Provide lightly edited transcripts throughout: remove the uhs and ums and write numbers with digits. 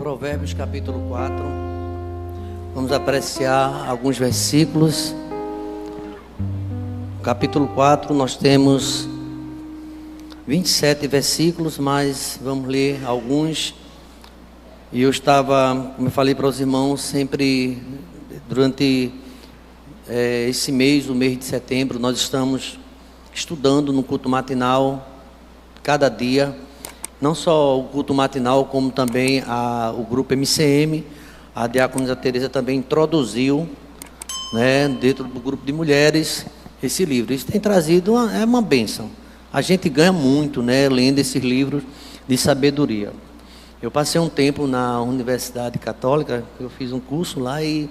Provérbios capítulo 4. Vamos apreciar alguns versículos. No capítulo 4 nós temos 27 versículos, mas vamos ler alguns. E eu estava, como eu falei para os irmãos, sempre durante esse mês, o mês de setembro, nós estamos estudando no culto matinal, cada dia. Não só o culto matinal, como também o grupo MCM, a diaconisa Tereza também introduziu, dentro do grupo de mulheres, esse livro. Isso tem trazido uma bênção. A gente ganha muito, lendo esses livros de sabedoria. Eu passei um tempo na Universidade Católica, eu fiz um curso lá e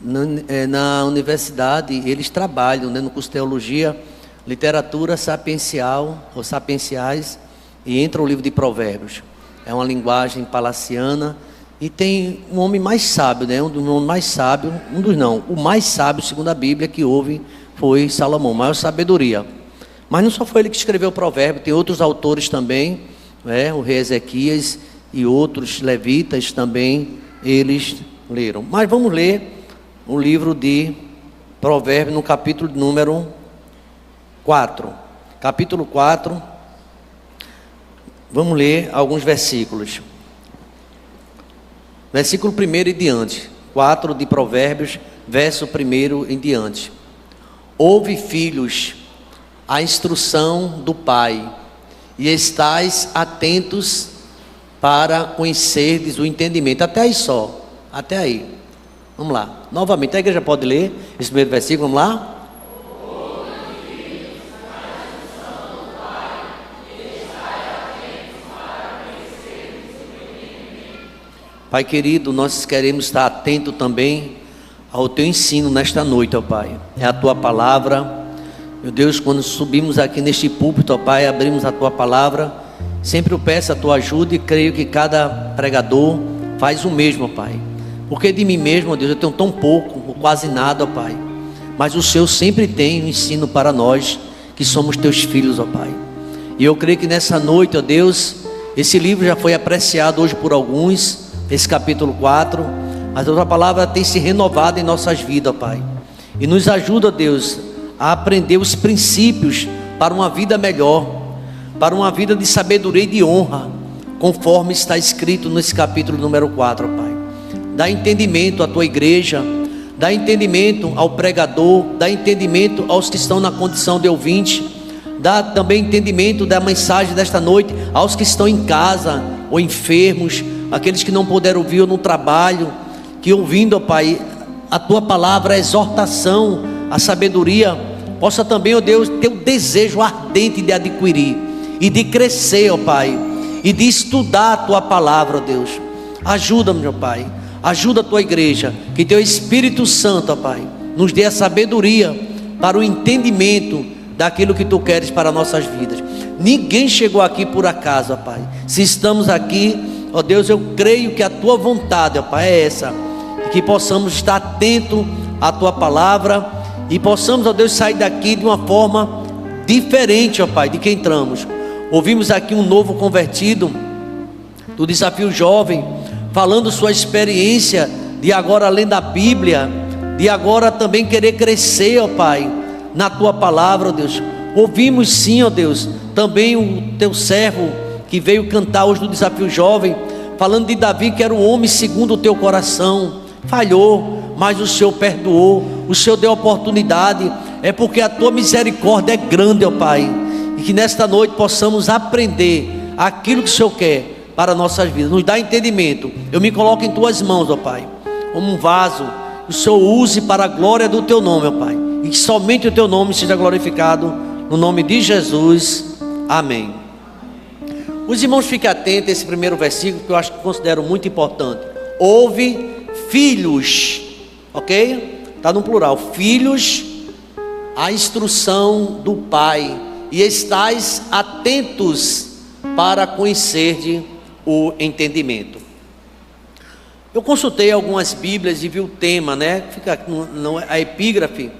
na universidade eles trabalham, no curso de teologia, literatura sapiencial ou sapienciais. E entra o livro de Provérbios. É uma linguagem palaciana. E tem um homem mais sábio, o mais sábio, segundo a Bíblia, que houve, foi Salomão, maior sabedoria. Mas não só foi ele que escreveu o provérbio, tem outros autores também, o rei Ezequias e outros levitas também, eles leram. Mas vamos ler o livro de Provérbios no capítulo número 4. Capítulo 4. Vamos ler alguns versículos. Versículo 1 e diante. 4 de Provérbios, verso 1 em diante. Ouve, filhos, a instrução do pai, e estais atentos para conhecerdes o entendimento. Até aí só. Até aí. Vamos lá. Novamente, a igreja pode ler esse primeiro versículo. Vamos lá. Pai querido, nós queremos estar atento também ao Teu ensino nesta noite, ó Pai. É a Tua palavra. Meu Deus, quando subimos aqui neste púlpito, ó Pai, abrimos a Tua palavra. Sempre eu peço a Tua ajuda e creio que cada pregador faz o mesmo, ó Pai. Porque de mim mesmo, ó Deus, eu tenho tão pouco, ou quase nada, ó Pai. Mas o Senhor sempre tem um ensino para nós, que somos Teus filhos, ó Pai. E eu creio que nessa noite, ó Deus, esse livro já foi apreciado hoje por alguns, esse capítulo 4, mas a Tua palavra tem se renovado em nossas vidas, Pai. E nos ajuda, Deus, a aprender os princípios para uma vida melhor, para uma vida de sabedoria e de honra, conforme está escrito nesse capítulo número 4, Pai. Dá entendimento à Tua igreja, dá entendimento ao pregador, dá entendimento aos que estão na condição de ouvinte, dá também entendimento da mensagem desta noite aos que estão em casa ou enfermos, aqueles que não puderam ouvir ou no trabalho, que ouvindo, ó Pai, a Tua palavra, a exortação, a sabedoria, possa também, ó Deus, ter o desejo ardente de adquirir e de crescer, ó Pai, e de estudar a Tua palavra, ó Deus. Ajuda-me, ó Pai, ajuda a Tua igreja, que Teu Espírito Santo, ó Pai, nos dê a sabedoria para o entendimento daquilo que Tu queres para nossas vidas. Ninguém chegou aqui por acaso, ó Pai. Se estamos aqui, ó Deus, eu creio que a Tua vontade, ó Pai, é essa, e que possamos estar atentos à Tua palavra, e possamos, ó Deus, sair daqui de uma forma diferente, ó Pai, de que entramos. Ouvimos aqui um novo convertido do Desafio Jovem, falando sua experiência de agora lendo a Bíblia, de agora também querer crescer, ó Pai, na Tua palavra, ó Deus. Ouvimos sim, ó Deus, também o Teu servo que veio cantar hoje no Desafio Jovem, falando de Davi, que era um homem segundo o Teu coração, falhou, mas o Senhor perdoou, o Senhor deu oportunidade, é porque a Tua misericórdia é grande, ó Pai, e que nesta noite possamos aprender aquilo que o Senhor quer para nossas vidas. Nos dá entendimento. Eu me coloco em Tuas mãos, ó Pai, como um vaso, o Senhor use para a glória do Teu nome, ó Pai, e que somente o Teu nome seja glorificado, no nome de Jesus, amém. Os irmãos fiquem atentos a esse primeiro versículo, que eu considero muito importante. Ouve, filhos, ok? Está no plural, filhos, a instrução do Pai, e estais atentos para conhecer o entendimento. Eu consultei algumas Bíblias e vi o tema, fica a epígrafe,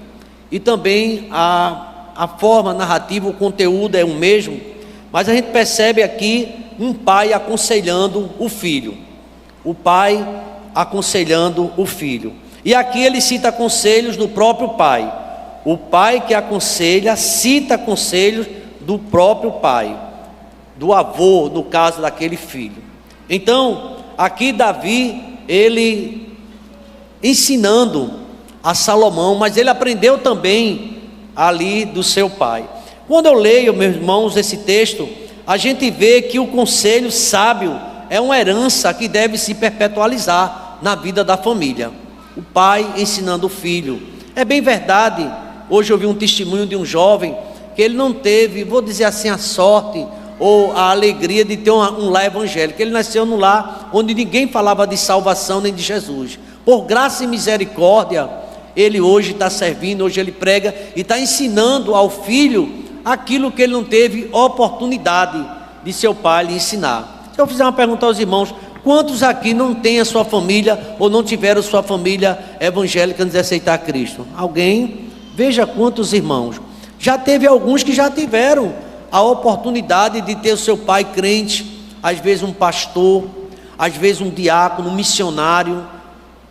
e também a forma narrativa, o conteúdo é o mesmo, mas a gente percebe aqui um pai aconselhando o filho. o pai aconselhando o filho. E aqui ele cita conselhos do próprio pai. O pai que aconselha cita conselhos do próprio pai, do avô, no caso daquele filho. Então, aqui Davi, ele ensinando a Salomão, mas ele aprendeu também ali do seu pai. Quando eu leio, meus irmãos, esse texto, a gente vê que o conselho sábio é uma herança que deve se perpetualizar na vida da família. O pai ensinando o filho. É bem verdade, hoje eu vi um testemunho de um jovem que ele não teve, vou dizer assim, a sorte ou a alegria de ter um lar evangélico. Ele nasceu num lar onde ninguém falava de salvação nem de Jesus. Por graça e misericórdia, ele hoje está servindo, hoje ele prega e está ensinando ao filho aquilo que ele não teve oportunidade de seu pai lhe ensinar. Se eu fizer uma pergunta aos irmãos, quantos aqui não têm a sua família ou não tiveram sua família evangélica antes de aceitar Cristo? Alguém? Veja quantos irmãos. Já teve alguns que já tiveram a oportunidade de ter o seu pai crente, às vezes um pastor, às vezes um diácono, um missionário,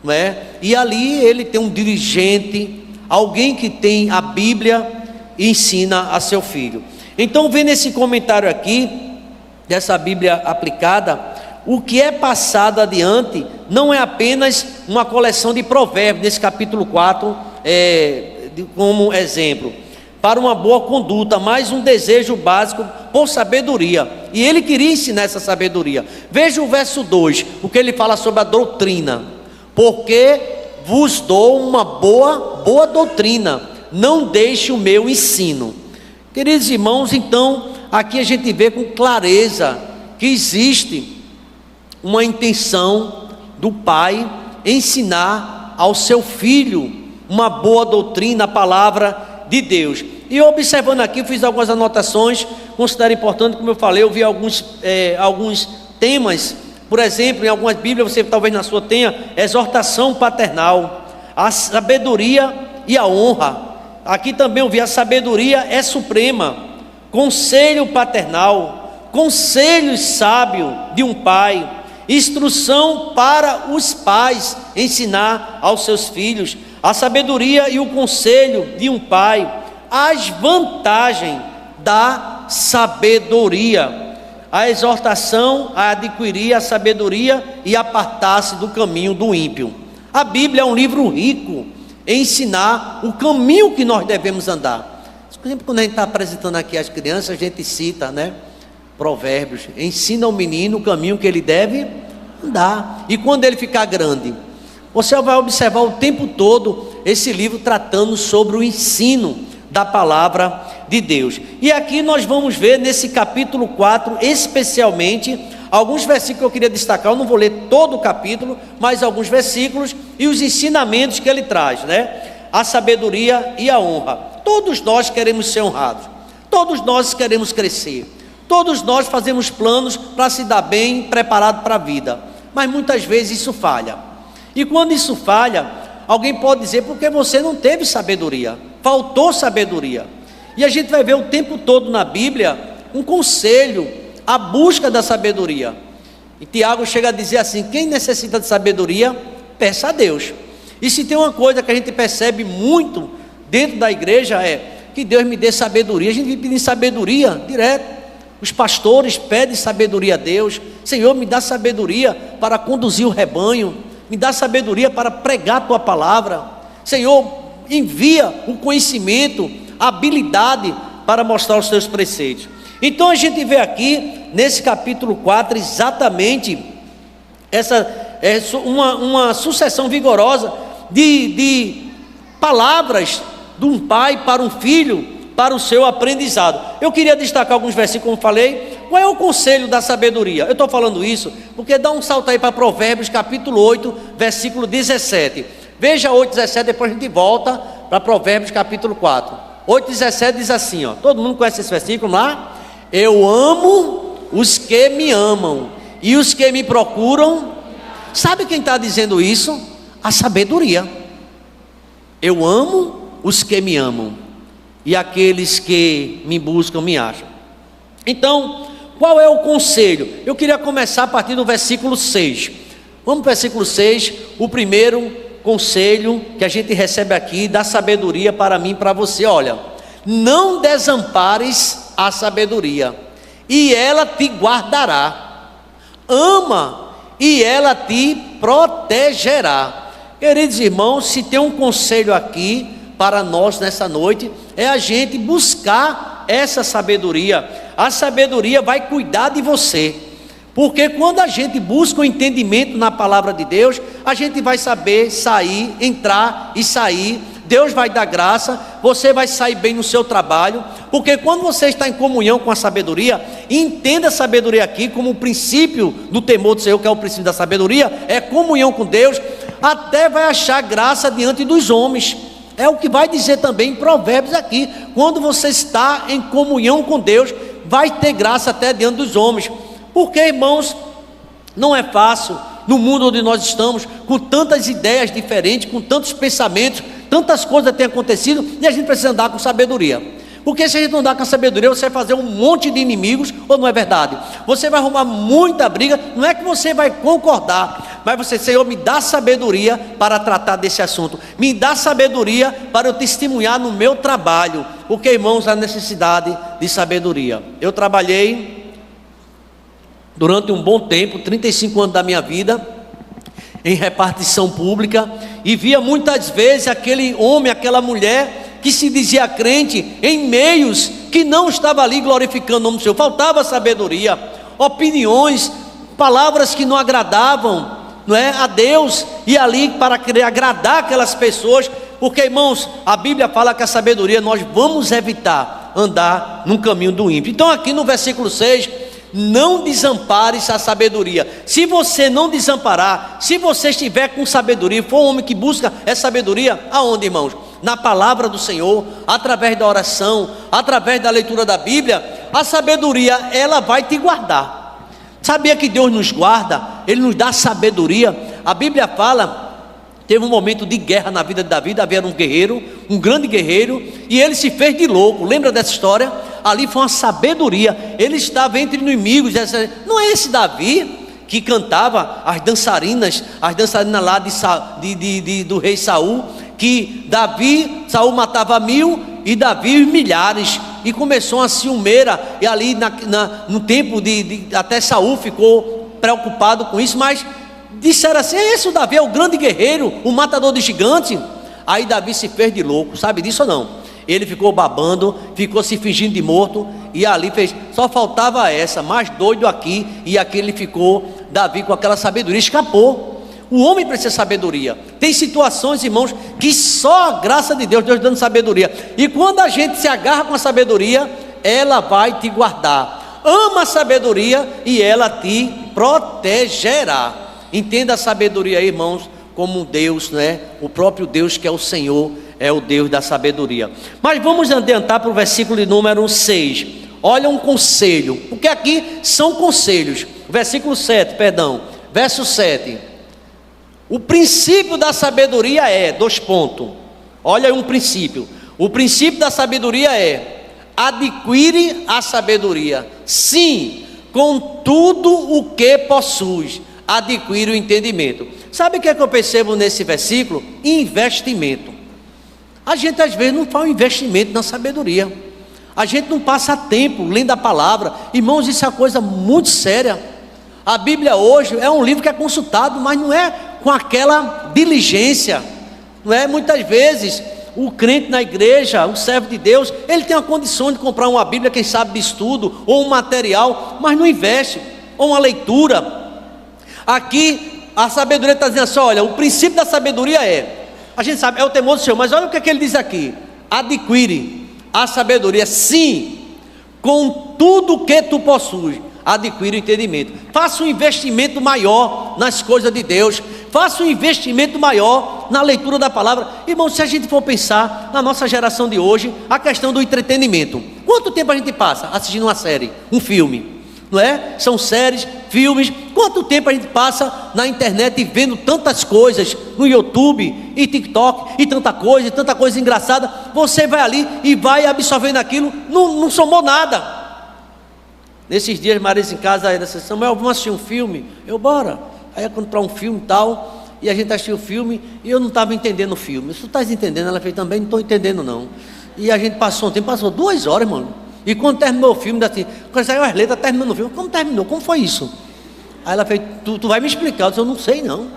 não é? E ali ele tem um dirigente, alguém que tem a Bíblia e ensina a seu filho. Então, vendo esse comentário aqui, dessa Bíblia aplicada, o que é passado adiante não é apenas uma coleção de provérbios, nesse capítulo 4, como exemplo, para uma boa conduta, mas um desejo básico por sabedoria, e ele queria ensinar essa sabedoria. Veja o verso 2, o que ele fala sobre a doutrina: porque vos dou uma boa doutrina, não deixe o meu ensino. Queridos irmãos, então, aqui a gente vê com clareza que existe uma intenção do pai ensinar ao seu filho uma boa doutrina, a palavra de Deus. E observando aqui, fiz algumas anotações, considero importante, como eu falei, eu vi alguns temas. Por exemplo, em algumas Bíblias, você talvez na sua tenha exortação paternal, a sabedoria e a honra. Aqui também eu vi a sabedoria é suprema, conselho paternal, conselho sábio de um pai, instrução para os pais ensinar aos seus filhos, a sabedoria e o conselho de um pai, as vantagens da sabedoria, a exortação a adquirir a sabedoria e apartar-se do caminho do ímpio. A Bíblia é um livro rico em ensinar o caminho que nós devemos andar. Por exemplo, quando a gente está apresentando aqui às crianças, a gente cita, Provérbios, ensina ao menino o caminho que ele deve andar, e quando ele ficar grande, você vai observar o tempo todo esse livro tratando sobre o ensino da palavra de Deus. E aqui nós vamos ver nesse capítulo 4, especialmente, alguns versículos que eu queria destacar. Eu não vou ler todo o capítulo, mas alguns versículos e os ensinamentos que ele traz, a sabedoria e a honra. Todos nós queremos ser honrados, todos nós queremos crescer, todos nós fazemos planos para se dar bem, preparado para a vida, mas muitas vezes isso falha. E quando isso falha, alguém pode dizer: porque você não teve sabedoria, faltou sabedoria. E a gente vai ver o tempo todo na Bíblia um conselho, a busca da sabedoria. E Tiago chega a dizer assim: quem necessita de sabedoria, peça a Deus. E se tem uma coisa que a gente percebe muito dentro da igreja, é que Deus me dê sabedoria. A gente vive pedindo sabedoria direto. Os pastores pedem sabedoria a Deus: Senhor, me dá sabedoria para conduzir o rebanho, me dá sabedoria para pregar a tua palavra. Senhor, envia o conhecimento, a habilidade para mostrar os teus preceitos. Então a gente vê aqui nesse capítulo 4 exatamente uma sucessão vigorosa de palavras de um pai para um filho, para o seu aprendizado. Eu queria destacar alguns versículos, como falei. Qual é o conselho da sabedoria? Eu estou falando isso porque dá um salto aí para Provérbios capítulo 8, versículo 17. Veja 8,17, depois a gente volta para Provérbios capítulo 4. 8,17 diz assim, todo mundo conhece esse versículo lá? Eu amo os que me amam, e os que me procuram. Sabe quem está dizendo isso? A sabedoria. Eu amo os que me amam, e aqueles que me buscam me acham. Então, qual é o conselho? Eu queria começar a partir do versículo 6. Vamos para o versículo 6, o primeiro conselho que a gente recebe aqui, da sabedoria para mim e para você. Olha, não desampares a sabedoria, e ela te guardará. Ama, e ela te protegerá. Queridos irmãos, se tem um conselho aqui para nós nessa noite, é a gente buscar essa sabedoria. A sabedoria vai cuidar de você, porque quando a gente busca o entendimento na palavra de Deus, a gente vai saber sair, entrar e sair. Deus vai dar graça, você vai sair bem no seu trabalho, porque quando você está em comunhão com a sabedoria, entenda a sabedoria aqui como o princípio do temor do Senhor, que é o princípio da sabedoria, é comunhão com Deus, até vai achar graça diante dos homens. É o que vai dizer também em Provérbios aqui, quando você está em comunhão com Deus, vai ter graça até diante dos homens. Porque, irmãos, não é fácil no mundo onde nós estamos, com tantas ideias diferentes, com tantos pensamentos, tantas coisas têm acontecido, e a gente precisa andar com sabedoria. Porque se a gente não andar com sabedoria, você vai fazer um monte de inimigos, ou não é verdade? Você vai arrumar muita briga, não é que você vai concordar, mas você, Senhor, me dá sabedoria para tratar desse assunto, me dá sabedoria para eu testemunhar no meu trabalho, porque, irmãos, há necessidade de sabedoria. Eu trabalhei durante um bom tempo, 35 anos da minha vida, em repartição pública, e via muitas vezes aquele homem, aquela mulher que se dizia crente, em meios que não estava ali glorificando o nome do Senhor. Faltava sabedoria, opiniões, palavras que não agradavam, não é, a Deus, e ali para querer agradar aquelas pessoas, porque, irmãos, a Bíblia fala que a sabedoria nós vamos evitar andar num caminho do ímpio. Então aqui no versículo 6, não desampares a sabedoria. Se você não desamparar, se você estiver com sabedoria, for um homem que busca essa sabedoria, aonde, irmãos? Na palavra do Senhor, através da oração, através da leitura da Bíblia, a sabedoria, ela vai te guardar. Sabia que Deus nos guarda? Ele nos dá sabedoria. A Bíblia fala, teve um momento de guerra na vida de Davi. Davi era um guerreiro, um grande guerreiro, e ele se fez de louco. Lembra dessa história? Ali foi uma sabedoria. Ele estava entre inimigos. Não é esse Davi que cantava as dançarinas lá do rei Saul, que Saul matava 1000 e Davi milhares, e começou uma ciumeira, e ali no tempo até Saul ficou preocupado com isso, mas disseram assim: esse o Davi é o grande guerreiro, o matador de gigantes. Aí Davi se fez de louco, sabe disso ou não? Ele ficou babando, ficou se fingindo de morto, e ali fez, só faltava essa, mais doido aqui, e aqui ele ficou, Davi com aquela sabedoria, escapou. O homem precisa de sabedoria. Tem situações, irmãos, que só a graça de Deus dando sabedoria, e quando a gente se agarra com a sabedoria, ela vai te guardar. Ama a sabedoria e ela te protegerá. Entenda a sabedoria aí, irmãos, como um Deus, né? O próprio Deus que é o Senhor, é o Deus da sabedoria. Mas vamos adiantar para o versículo de número 6. Olha um conselho, porque aqui são conselhos. Versículo 7, perdão, verso 7. O princípio da sabedoria é, 2 pontos. Olha aí um princípio. O princípio da sabedoria é: adquire a sabedoria. Sim, com tudo o que possuis, adquire o entendimento. Sabe o que é que eu percebo nesse versículo? Investimento. A gente às vezes não faz um investimento na sabedoria. A gente não passa tempo lendo a palavra. Irmãos, isso é uma coisa muito séria. A Bíblia hoje é um livro que é consultado, mas não é com aquela diligência, não é? Muitas vezes o crente na igreja, o servo de Deus, ele tem a condição de comprar uma Bíblia, quem sabe de estudo, ou um material, mas não investe, ou uma leitura. Aqui a sabedoria está dizendo assim: olha, o princípio da sabedoria a gente sabe, é o temor do Senhor, mas olha o que é que ele diz aqui: adquire a sabedoria, sim, com tudo que tu possuis, adquire o entendimento. Faça um investimento maior nas coisas de Deus, faça um investimento maior na leitura da palavra. Irmão, se a gente for pensar na nossa geração de hoje, a questão do entretenimento, quanto tempo a gente passa assistindo uma série, um filme? Não é? São séries, filmes. Quanto tempo a gente passa na internet vendo tantas coisas no YouTube e TikTok e tanta coisa engraçada. Você vai ali e vai absorvendo aquilo, não somou nada. Nesses dias, Marisa em casa ainda disse: Samuel, vamos assistir um filme? Bora. Aí ia comprar um filme e tal, e a gente assistiu o filme, e eu não estava entendendo o filme. Se tu estás entendendo, ela fez também, não estou entendendo não. E a gente passou um tempo, passou 2 horas, mano. E quando terminou o filme, assim, quando saiu as letras, terminando o filme, como terminou? Como foi isso? Aí ela fez, tu vai me explicar. Eu disse, eu não sei não.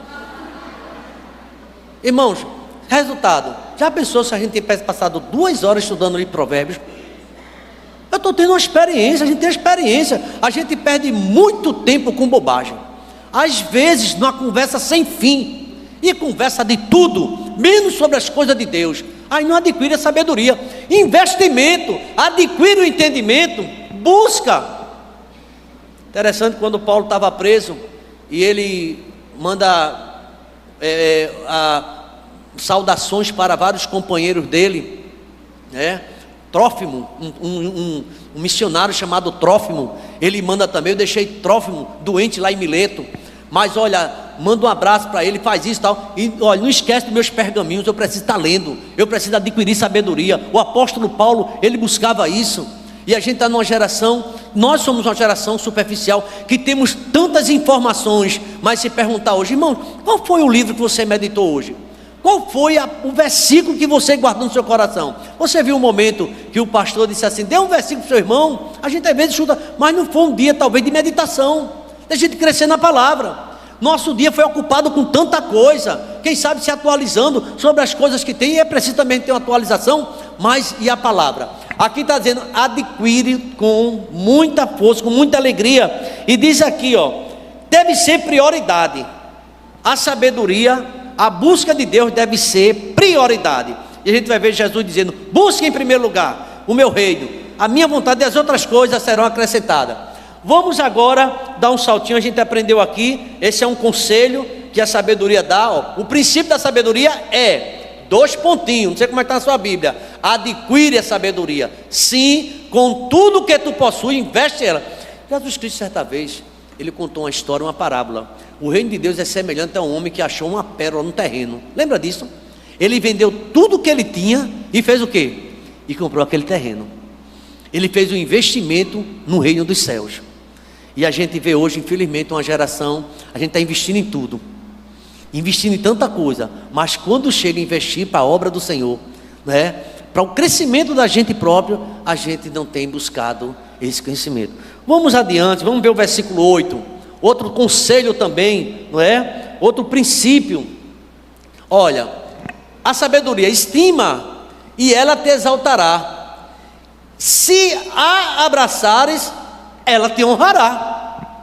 Irmãos, resultado, já pensou se a gente tivesse passado 2 horas estudando ali Provérbios? Eu estou tendo uma experiência, a gente tem experiência. A gente perde muito tempo com bobagem. Às vezes, numa conversa sem fim, e conversa de tudo, menos sobre as coisas de Deus. Aí não adquire a sabedoria. Investimento, adquire o entendimento, busca. Interessante, quando Paulo estava preso, e ele manda saudações para vários companheiros dele, né? Trófimo, um missionário chamado Trófimo, ele manda também. Eu deixei Trófimo doente lá em Mileto, mas olha, manda um abraço para ele, faz isso e tal, e olha, não esquece dos meus pergaminhos, eu preciso estar lendo, eu preciso adquirir sabedoria. O apóstolo Paulo, ele buscava isso. E a gente está numa geração, nós somos uma geração superficial, que temos tantas informações, mas se perguntar hoje, irmão, qual foi o livro que você meditou hoje? Qual foi o versículo que você guardou no seu coração? Você viu um momento que o pastor disse assim, dê um versículo para o seu irmão? A gente às vezes chuta, mas não foi um dia talvez de meditação, da gente crescer na palavra. Nosso dia foi ocupado com tanta coisa, quem sabe se atualizando sobre as coisas que tem, e é preciso também ter uma atualização, mas e a palavra? Aqui está dizendo, adquire com muita força, com muita alegria, e diz aqui, ó, deve ser prioridade, a sabedoria, a busca de Deus deve ser prioridade. E a gente vai ver Jesus dizendo, busque em primeiro lugar o meu reino, a minha vontade e as outras coisas serão acrescentadas. Vamos agora dar um saltinho. A gente aprendeu aqui, esse é um conselho que a sabedoria dá, ó. O princípio da sabedoria é 2 pontinhos, não sei como é que está na sua Bíblia, adquire a sabedoria, sim, com tudo que tu possui, investe ela. Jesus Cristo certa vez, ele contou uma história, uma parábola. O reino de Deus é semelhante a um homem que achou uma pérola no terreno. Lembra disso? Ele vendeu tudo que ele tinha e fez o quê? E comprou aquele terreno. Ele fez um investimento no reino dos céus. E a gente vê hoje, infelizmente, uma geração, a gente está investindo em tudo, investindo em tanta coisa, mas quando chega a investir para a obra do Senhor, né, para o crescimento da gente próprio, a gente não tem buscado esse conhecimento. Vamos adiante, vamos ver o versículo 8. Outro conselho também, não é? Outro princípio. Olha, a sabedoria estima e ela te exaltará. Se a abraçares, ela te honrará.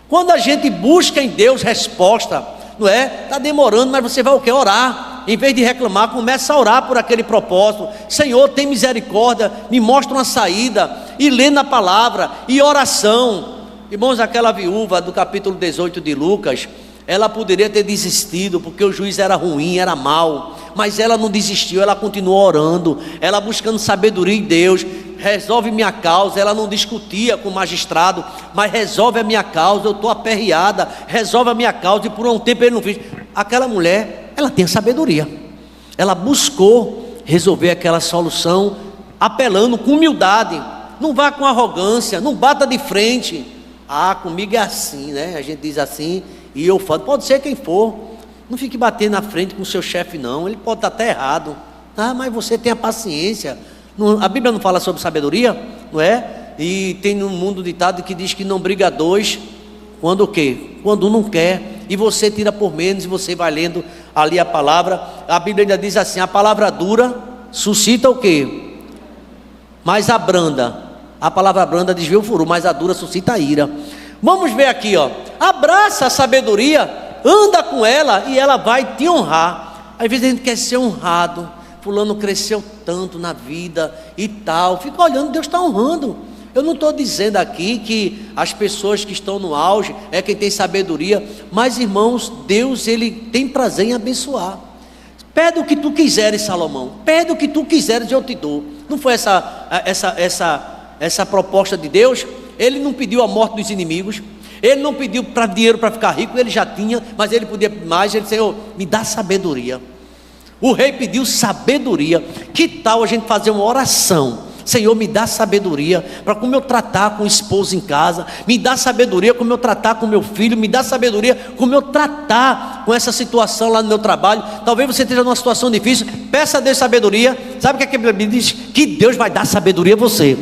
Quando a gente busca em Deus resposta, não é? Está demorando, mas você vai o quê? Orar. Em vez de reclamar, começa a orar por aquele propósito. Senhor, tem misericórdia, me mostra uma saída. E lendo a palavra, e oração. Irmãos, aquela viúva do capítulo 18 de Lucas, ela poderia ter desistido, porque o juiz era ruim, era mau, mas ela não desistiu, ela continuou orando, ela buscando sabedoria em Deus. Resolve minha causa. Ela não discutia com o magistrado, mas resolve a minha causa, eu estou aperreada, resolve a minha causa, e por um tempo ele não fez. Aquela mulher, ela tem sabedoria, ela buscou resolver aquela solução, apelando com humildade. Não vá com arrogância, não bata de frente. Ah, comigo é assim, né? A gente diz assim, e eu falo, pode ser quem for, não fique batendo na frente com o seu chefe não, ele pode estar até errado. Ah, mas você tenha paciência. A Bíblia não fala sobre sabedoria, não é? E tem no mundo ditado que diz que não briga dois, quando o quê? Quando um não quer, e você tira por menos, e você vai lendo ali a palavra. A Bíblia ainda diz assim, a palavra dura suscita o quê? Mas a branda, a palavra branda desvia o furor, mas a dura suscita a ira. Vamos ver aqui, ó. Abraça a sabedoria, anda com ela e ela vai te honrar. Às vezes a gente quer ser honrado, fulano cresceu tanto na vida e tal, fica olhando, Deus está honrando. Eu não estou dizendo aqui que as pessoas que estão no auge é quem tem sabedoria, mas irmãos, Deus, ele tem prazer em abençoar. Pede o que tu quiseres, Salomão, pede o que tu quiseres, eu te dou. Não foi essa proposta de Deus? Ele não pediu a morte dos inimigos, ele não pediu dinheiro para ficar rico, ele já tinha, mas ele podia mais. Ele disse, Senhor, me dá sabedoria. O rei pediu sabedoria. Que tal a gente fazer uma oração Senhor, me dá sabedoria para como eu tratar com o esposo em casa, me dá sabedoria como eu tratar com meu filho, me dá sabedoria como eu tratar com essa situação lá no meu trabalho. Talvez você esteja numa situação difícil, peça a Deus sabedoria. Sabe o que a Bíblia diz? Que Deus vai dar sabedoria a você,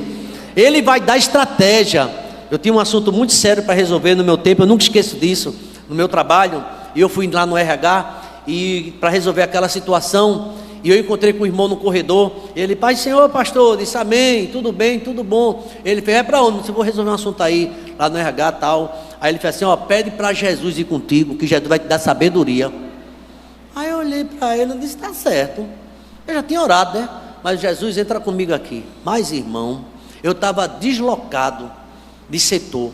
Ele vai dar estratégia. Eu tinha um assunto muito sério para resolver no meu tempo, eu nunca esqueço disso, no meu trabalho, e eu fui lá no RH, e para resolver aquela situação, e eu encontrei com o irmão no corredor. Ele, Pai, Senhor, pastor, disse amém, tudo bem, tudo bom. Ele fez, para onde? Eu vou resolver um assunto aí, lá no RH tal. Aí ele fez assim, pede para Jesus ir contigo, que Jesus vai te dar sabedoria. Aí eu olhei para ele e disse, está certo, eu já tinha orado, né? Mas Jesus, entra comigo aqui. Mas irmão, eu estava deslocado de setor,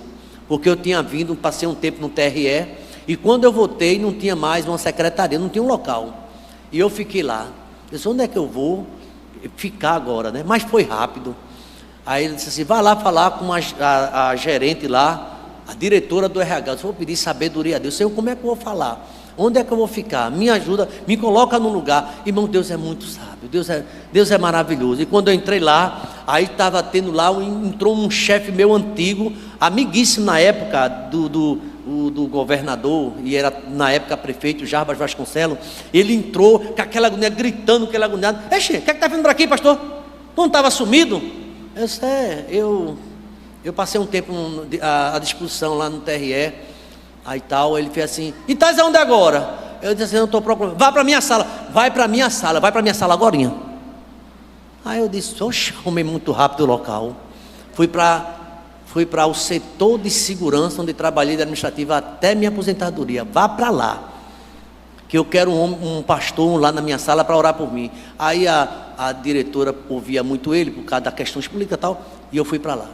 porque eu tinha vindo, passei um tempo no TRE, e quando eu voltei não tinha mais uma secretaria, não tinha um local, e eu fiquei lá. Eu disse, onde é que eu vou ficar agora, né? Mas foi rápido. Aí ele disse assim, vai lá falar com a gerente lá, a diretora do RH. Eu disse, vou pedir sabedoria a Deus. Senhor, como é que eu vou falar? Onde é que eu vou ficar? Me ajuda, me coloca num lugar. Irmão, Deus é muito sábio, Deus é maravilhoso. E quando eu entrei lá, aí estava tendo lá, entrou um chefe meu antigo, amiguíssimo na época do governador, e era na época prefeito, Jarbas Vasconcelos. Ele entrou com aquela agonia, gritando, aquela agoniado. O que é que está vindo para aqui, pastor? Não estava sumido? Eu disse, eu passei um tempo à disposição lá no TRE, aí tal. Ele fez assim, e estás aonde agora? Eu disse assim, eu estou procurando. Vai para a minha sala, vai para a minha sala agorinha. Aí eu disse, oxe, arrumei muito rápido o local. Fui para o setor de segurança, onde trabalhei de administrativa até minha aposentadoria. Vá para lá, que eu quero um pastor lá na minha sala para orar por mim. Aí a diretora ouvia muito ele, por causa da questão política e tal, e eu fui para lá,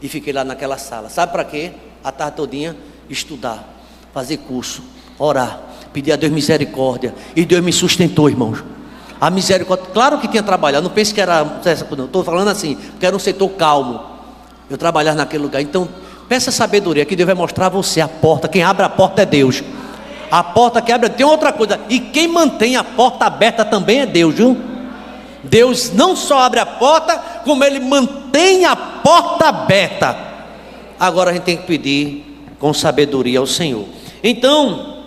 e fiquei lá naquela sala. Sabe para quê? A tarde todinha, estudar, fazer curso, orar, pedir a Deus misericórdia, e Deus me sustentou, irmãos. A misericórdia, claro que tinha trabalhado, não pense que era, não estou falando assim, porque era um setor calmo, eu trabalhar naquele lugar. Então, peça sabedoria, que Deus vai mostrar a você a porta. Quem abre a porta é Deus. A porta que abre, tem outra coisa, e quem mantém a porta aberta também é Deus, viu? Deus não só abre a porta, como Ele mantém a porta aberta. Agora a gente tem que pedir com sabedoria ao Senhor. Então,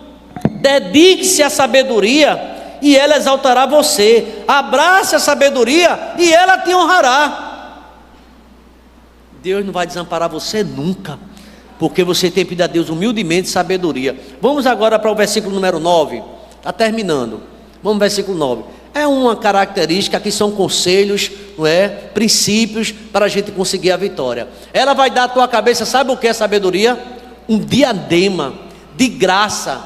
dedique-se à sabedoria, e ela exaltará você. Abrace a sabedoria, e ela te honrará. Deus não vai desamparar você nunca, porque você tem pedido a Deus humildemente sabedoria. Vamos agora para o versículo número 9, está terminando. Vamos ao versículo 9. É uma característica que são conselhos, não é? Princípios para a gente conseguir a vitória. Ela vai dar à tua cabeça, sabe o que é sabedoria? Um diadema de graça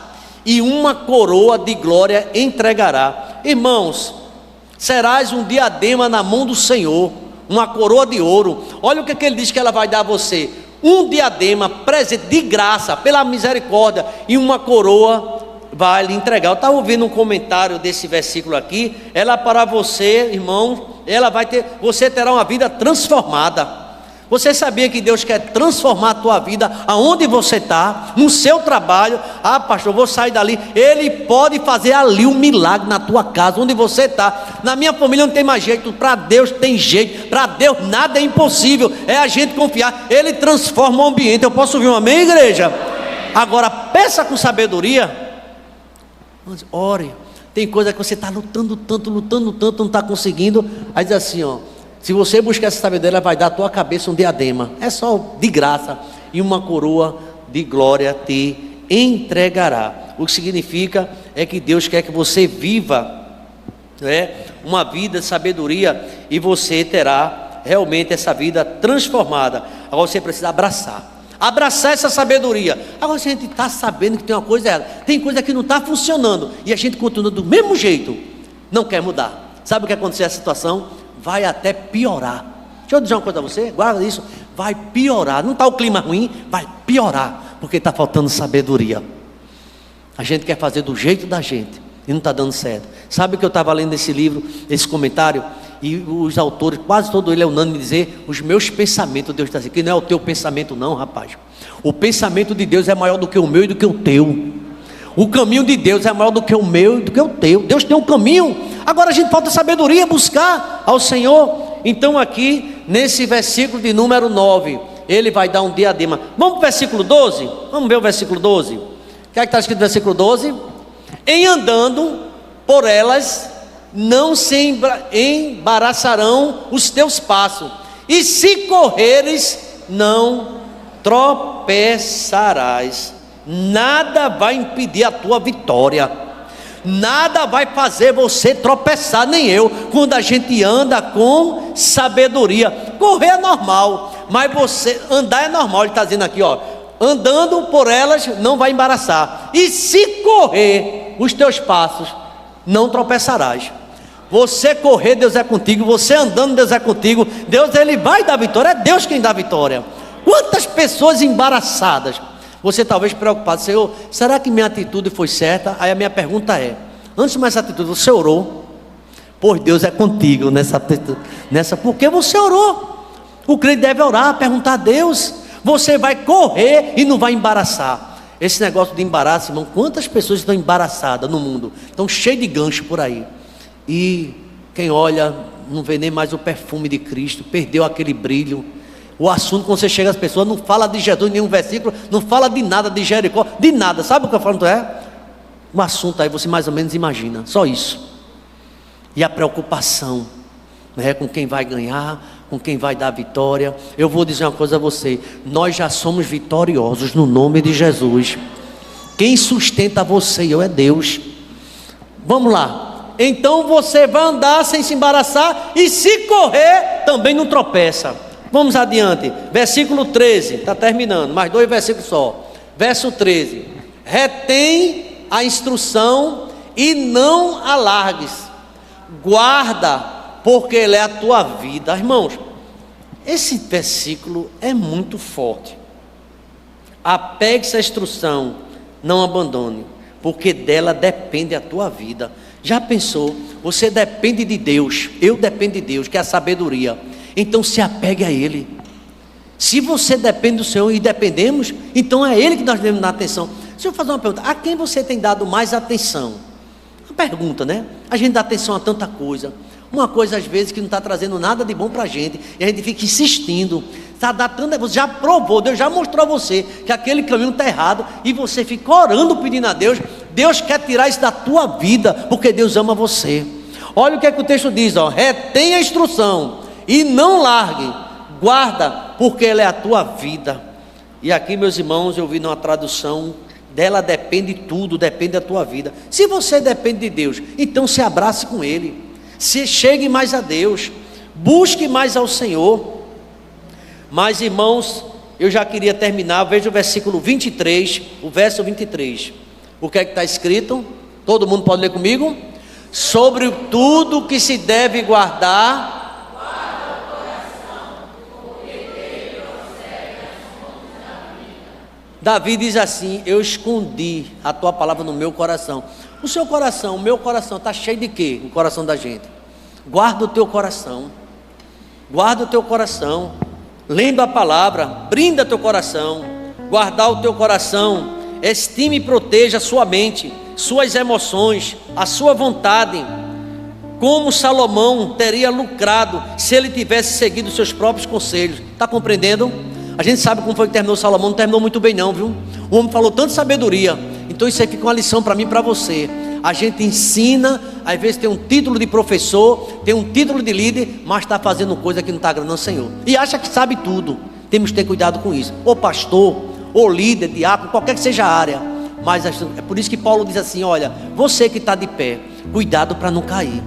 e uma coroa de glória entregará. Irmãos, serás um diadema na mão do Senhor, uma coroa de ouro. Olha o que ele diz que ela vai dar a você: um diadema presente de graça, pela misericórdia, e uma coroa vai lhe entregar. Eu estava ouvindo um comentário desse versículo aqui. Ela para você, irmão, você terá uma vida transformada. Você sabia que Deus quer transformar a tua vida aonde você está, no seu trabalho? Ah, pastor, eu vou sair dali. Ele pode fazer ali um milagre na tua casa, onde você está. Na minha família não tem mais jeito, para Deus tem jeito, para Deus nada é impossível, é a gente confiar. Ele transforma o ambiente. Eu posso ouvir um amém, igreja? Agora, peça com sabedoria, ore. Tem coisa que você está lutando tanto, não está conseguindo. Aí diz assim, se você buscar essa sabedoria, ela vai dar à tua cabeça um diadema, é só de graça, e uma coroa de glória te entregará. O que significa é que Deus quer que você viva, uma vida de sabedoria, e você terá realmente essa vida transformada. Agora você precisa abraçar essa sabedoria. Agora se a gente está sabendo que tem uma coisa errada, tem coisa que não está funcionando, e a gente continua do mesmo jeito, não quer mudar. Sabe o que aconteceu nessa situação? Vai até piorar. Deixa eu dizer uma coisa a você, guarda isso. Vai piorar, não está o clima ruim, vai piorar, porque está faltando sabedoria. A gente quer fazer do jeito da gente, e não está dando certo. Sabe o que eu estava lendo nesse livro, esse comentário, e os autores, quase todo ele é unânime dizer, os meus pensamentos, Deus está dizendo, que não é o teu pensamento não, rapaz. O pensamento de Deus é maior do que o meu e do que o teu. O caminho de Deus é maior do que o meu e do que o teu. Deus tem um caminho. Agora a gente falta sabedoria, buscar ao Senhor. Então aqui nesse versículo de número 9, ele vai dar um diadema. Vamos para o versículo 12? Vamos ver o versículo 12. O que é que está escrito no versículo 12? Em andando por elas, não se embaraçarão os teus passos, e se correres, não tropeçarás. Nada vai impedir a tua vitória, nada vai fazer você tropeçar, nem eu, quando a gente anda com sabedoria. Correr é normal, mas você andar é normal. Ele está dizendo aqui, ó, andando por elas não vai embaraçar, e se correr os teus passos, não tropeçarás. Você correr, Deus é contigo. Você andando, Deus é contigo. Deus, ele vai dar vitória. É Deus quem dá vitória. Quantas pessoas embaraçadas, você talvez preocupado, Senhor, será que minha atitude foi certa? Aí a minha pergunta é, antes de mais essa atitude, você orou? Pois Deus é contigo nessa, porque você orou. O crente deve orar, perguntar a Deus. Você vai correr e não vai embaraçar. Esse negócio de embaraço, irmão, quantas pessoas estão embaraçadas no mundo? Estão cheias de gancho por aí. E quem olha, não vê nem mais o perfume de Cristo, perdeu aquele brilho. O assunto, quando você chega às pessoas, não fala de Jesus em nenhum versículo, não fala de nada, de Jericó, de nada. Sabe o que eu falo? Um assunto aí, você mais ou menos imagina, só isso. E a preocupação, né, com quem vai ganhar, com quem vai dar vitória. Eu vou dizer uma coisa a você, nós já somos vitoriosos no nome de Jesus. Quem sustenta você e eu é Deus. Vamos lá. Então você vai andar sem se embaraçar, e se correr, também não tropeça. Vamos adiante, versículo 13, está terminando, mais 2 versículos só. Verso 13, retém a instrução e não alargues, guarda, porque ele é a tua vida. Irmãos, esse versículo é muito forte. Apegue-se à instrução, não abandone, porque dela depende a tua vida. Já pensou? Você depende de Deus, eu dependo de Deus, que é a sabedoria. Então se apegue a Ele. Se você depende do Senhor e dependemos, então é Ele que nós devemos dar atenção. Deixa eu fazer uma pergunta, a quem você tem dado mais atenção? Uma pergunta, né? A gente dá atenção a tanta coisa, uma coisa às vezes que não está trazendo nada de bom para a gente, e a gente fica insistindo, você já provou, Deus já mostrou a você que aquele caminho está errado, e você fica orando, pedindo a Deus. Deus quer tirar isso da tua vida, porque Deus ama você. Olha o que é que o texto diz, ó, retém a instrução e não largue, guarda, porque ela é a tua vida. E aqui, meus irmãos, eu vi numa tradução, dela depende tudo, depende da tua vida. Se você depende de Deus, então se abrace com Ele, se chegue mais a Deus, busque mais ao Senhor. Mas, irmãos, eu já queria terminar. Veja o versículo 23, o verso 23. O que é que está escrito? Todo mundo pode ler comigo? Sobre tudo que se deve guardar, guarda o coração, porque dele procede as fontes da vida. Davi diz assim, eu escondi a tua palavra no meu coração. O seu coração, o meu coração está cheio de quê? O coração da gente. Guarda o teu coração, guarda o teu coração, lendo a palavra, brinda teu coração. Guardar o teu coração, estime e proteja a sua mente, suas emoções, a sua vontade. Como Salomão teria lucrado se ele tivesse seguido os seus próprios conselhos. Está compreendendo? A gente sabe como foi que terminou Salomão. Não terminou muito bem não, viu? O homem falou tanto sabedoria. Então isso aí fica uma lição para mim e para você. A gente ensina, às vezes tem um título de professor, tem um título de líder, mas está fazendo coisa que não está agradando ao Senhor, e acha que sabe tudo. Temos que ter cuidado com isso. Ou pastor, ou líder, diácono, qualquer que seja a área. Mas é por isso que Paulo diz assim, olha, você que está de pé, cuidado para não cair.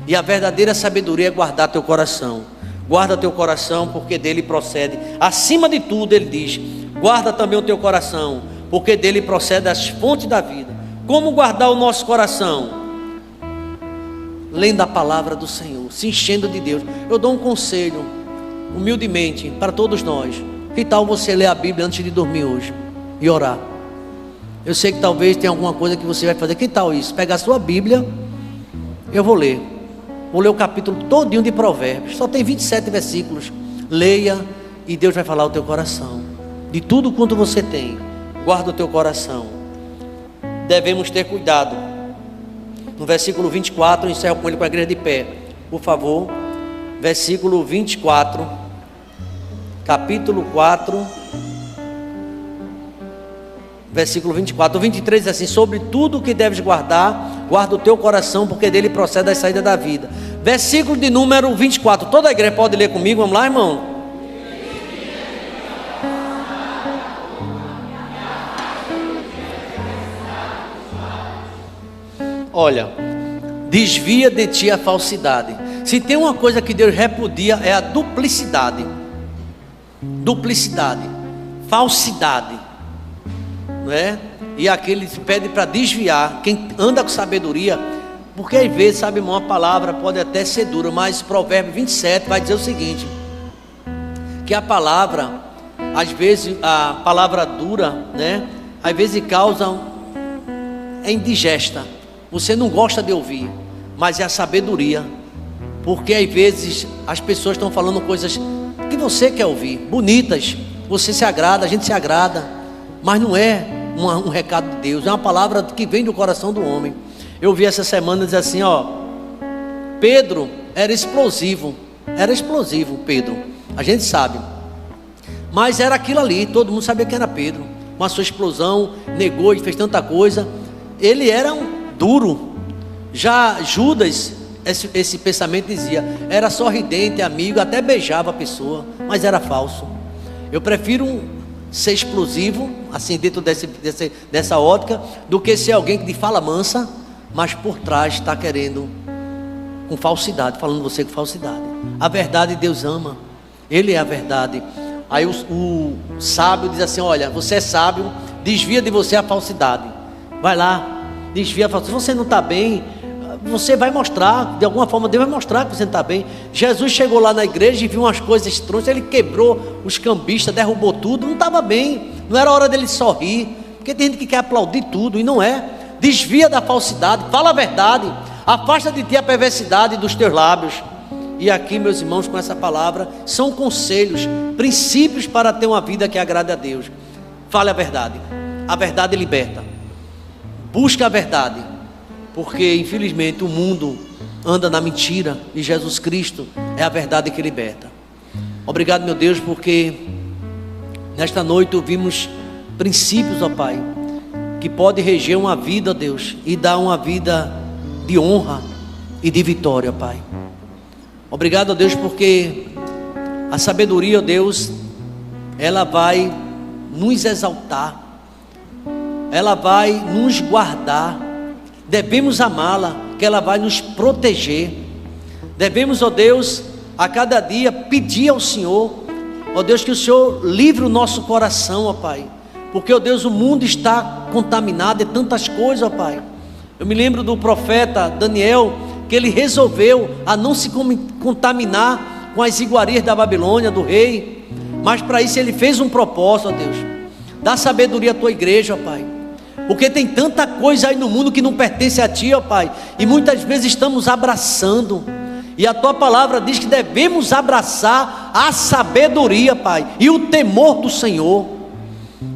E a verdadeira sabedoria é guardar teu coração. Guarda teu coração, porque dele procede. Acima de tudo ele diz, guarda também o teu coração, porque dele procede as fontes da vida. Como guardar o nosso coração? Lendo a palavra do Senhor, se enchendo de Deus. Eu dou um conselho, humildemente, para todos nós. Que tal você ler a Bíblia antes de dormir hoje e orar? Eu sei que talvez tenha alguma coisa que você vai fazer. Que tal isso? Pegar a sua Bíblia, eu vou ler o capítulo todinho de Provérbios. Só tem 27 versículos. Leia e Deus vai falar ao teu coração. De tudo quanto você tem, guarda o teu coração. Devemos ter cuidado. No versículo 24, eu encerro com ele, com a igreja de pé. Por favor, versículo 24, capítulo 4, versículo 24, o 23 diz assim: sobre tudo que deves guardar, guarda o teu coração, porque dele procede a saída da vida. Versículo de número 24, toda a igreja pode ler comigo, vamos lá, irmão? Olha, desvia de ti a falsidade. Se tem uma coisa que Deus repudia, é a duplicidade. Duplicidade, falsidade, não é? E aquele pede para desviar. Quem anda com sabedoria, porque às vezes, sabe, irmão, a palavra pode até ser dura, mas Provérbio 27 vai dizer o seguinte: que a palavra, às vezes, a palavra dura, né? Às vezes causa, é indigesta. Você não gosta de ouvir, mas é a sabedoria, porque às vezes as pessoas estão falando coisas que você quer ouvir, bonitas, você se agrada, a gente se agrada, mas não é um recado de Deus, é uma palavra que vem do coração do homem. Eu vi essa semana dizer assim, ó, Pedro era explosivo Pedro, a gente sabe, mas era aquilo ali, todo mundo sabia que era Pedro, com a sua explosão, negou e fez tanta coisa, ele era um duro. Já Judas, esse pensamento dizia, era sorridente, amigo, até beijava a pessoa, mas era falso. Eu prefiro ser explosivo, assim, dentro dessa ótica, do que ser alguém que de fala mansa, mas por trás está querendo com falsidade, falando você com falsidade. A verdade Deus ama, Ele é a verdade. Aí o sábio diz assim: olha, você é sábio, desvia de você a falsidade, vai lá, desvia a falsidade. Se você não está bem, você vai mostrar, de alguma forma Deus vai mostrar que você não está bem. Jesus chegou lá na igreja e viu umas coisas estranhas, ele quebrou os cambistas, derrubou tudo, não estava bem, não era hora dele sorrir, porque tem gente que quer aplaudir tudo, e não é. Desvia da falsidade, fala a verdade, afasta de ti a perversidade dos teus lábios. E aqui, meus irmãos, com essa palavra, são conselhos, princípios para ter uma vida que agrade a Deus. Fale a verdade liberta, busca a verdade, porque infelizmente o mundo anda na mentira, e Jesus Cristo é a verdade que liberta. Obrigado, meu Deus, porque nesta noite ouvimos princípios, ó Pai, que pode reger uma vida, ó Deus, e dar uma vida de honra e de vitória, Pai. Obrigado, ó Deus, porque a sabedoria, ó Deus, ela vai nos exaltar, ela vai nos guardar. Devemos amá-la, que ela vai nos proteger. Devemos, ó Deus, a cada dia pedir ao Senhor, ó Deus, que o Senhor livre o nosso coração, ó Pai, porque, ó Deus, o mundo está contaminado de tantas coisas, ó Pai. Eu me lembro do profeta Daniel, que ele resolveu a não se contaminar com as iguarias da Babilônia, do rei, mas para isso ele fez um propósito, ó Deus, dá sabedoria à tua igreja, ó Pai, porque tem tanta coisa aí no mundo que não pertence a ti, ó Pai, e muitas vezes estamos abraçando, e a tua palavra diz que devemos abraçar a sabedoria, Pai, e o temor do Senhor.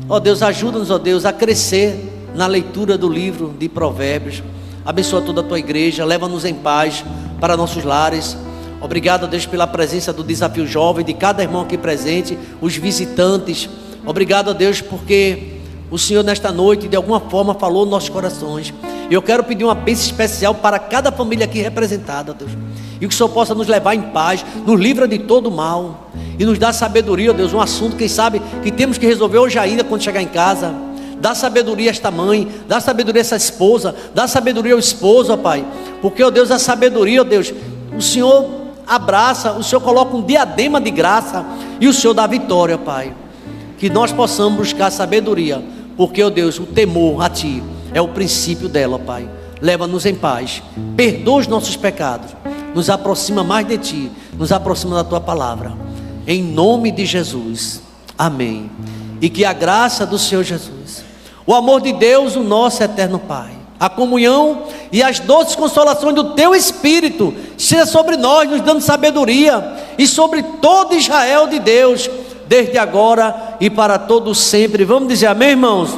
Ó Deus, ajuda-nos, ó Deus, a crescer na leitura do livro de Provérbios. Abençoa toda a tua igreja, leva-nos em paz para nossos lares. Obrigado, ó Deus, pela presença do Desafio Jovem, de cada irmão aqui presente, os visitantes. Obrigado, ó Deus, porque o Senhor nesta noite de alguma forma falou nos nossos corações. E eu quero pedir uma bênção especial para cada família aqui representada, ó Deus, e que o Senhor possa nos levar em paz, nos livra de todo mal e nos dá sabedoria, ó Deus, um assunto, quem sabe, que temos que resolver hoje ainda quando chegar em casa. Dá sabedoria a esta mãe, dá sabedoria a essa esposa, dá sabedoria ao esposo, ó Pai, porque, ó Deus, a sabedoria, ó Deus, o Senhor abraça, o Senhor coloca um diadema de graça e o Senhor dá vitória, Pai. Que nós possamos buscar sabedoria, porque, ó Deus, o temor a Ti é o princípio dela, ó Pai. Leva-nos em paz, perdoa os nossos pecados, nos aproxima mais de Ti, nos aproxima da Tua palavra, em nome de Jesus, amém. E que a graça do Senhor Jesus, o amor de Deus, o nosso eterno Pai, a comunhão e as doces consolações do Teu Espírito seja sobre nós, nos dando sabedoria, e sobre todo Israel de Deus, desde agora e para todo sempre. Vamos dizer amém, irmãos?